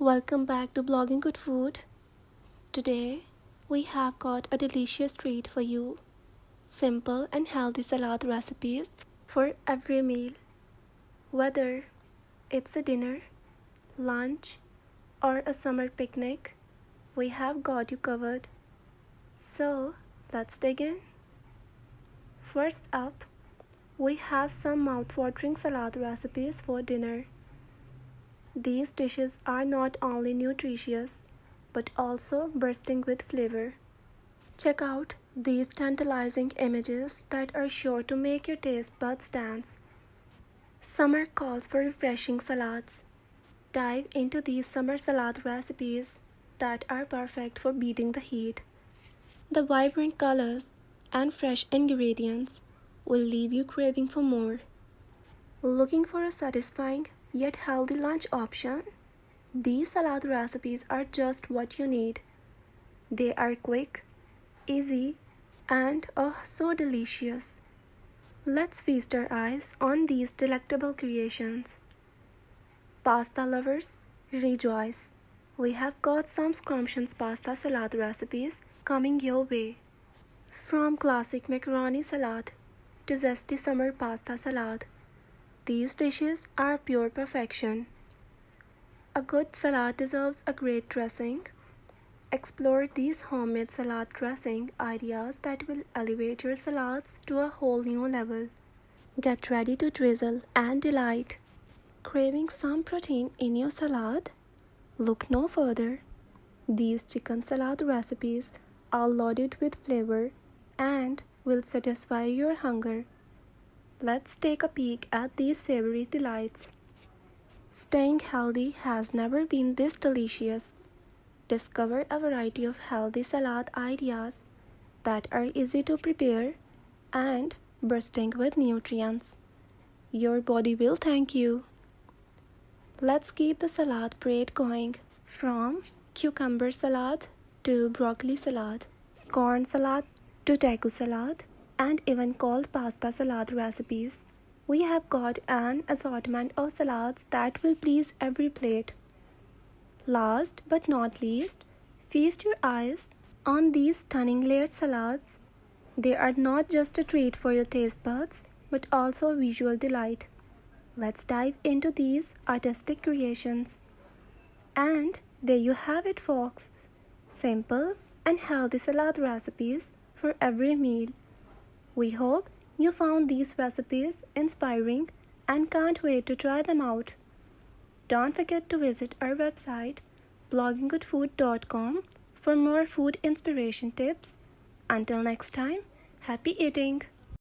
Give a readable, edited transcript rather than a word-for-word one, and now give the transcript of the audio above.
Welcome back to Blogging Good Food. Today, we have got a delicious treat for you. Simple and healthy salad recipes for every meal. Whether it's a dinner, lunch, or a summer picnic, we have got you covered. So, let's dig in. First up, we have some mouth-watering salad recipes for dinner. These dishes are not only nutritious, but also bursting with flavor. Check out these tantalizing images that are sure to make your taste buds dance. Summer calls for refreshing salads. Dive into these summer salad recipes that are perfect for beating the heat. The vibrant colors and fresh ingredients will leave you craving for more. Looking for a satisfying yet healthy lunch option? These salad recipes are just what you need. They are quick, easy, and oh so delicious. Let's feast our eyes on these delectable creations. Pasta lovers, rejoice! We have got some scrumptious pasta salad recipes coming your way. From classic macaroni salad to zesty summer pasta salad, these dishes are pure perfection. A good salad deserves a great dressing. Explore these homemade salad dressing ideas that will elevate your salads to a whole new level. Get ready to drizzle and delight. Craving some protein in your salad? Look no further. These chicken salad recipes are loaded with flavor and will satisfy your hunger. Let's take a peek at these savory delights. Staying healthy has never been this delicious. Discover a variety of healthy salad ideas that are easy to prepare and bursting with nutrients. Your body will thank you. Let's keep the salad parade going. From cucumber salad to broccoli salad, corn salad to taco salad, and even cold pasta salad recipes, we have got an assortment of salads that will please every plate. Last but not least, feast your eyes on these stunning layered salads. They are not just a treat for your taste buds, but also a visual delight. Let's dive into these artistic creations. And there you have it, folks. Simple and healthy salad recipes for every meal. We hope you found these recipes inspiring and can't wait to try them out. Don't forget to visit our website blogginggoodfood.com for more food inspiration tips. Until next time, happy eating!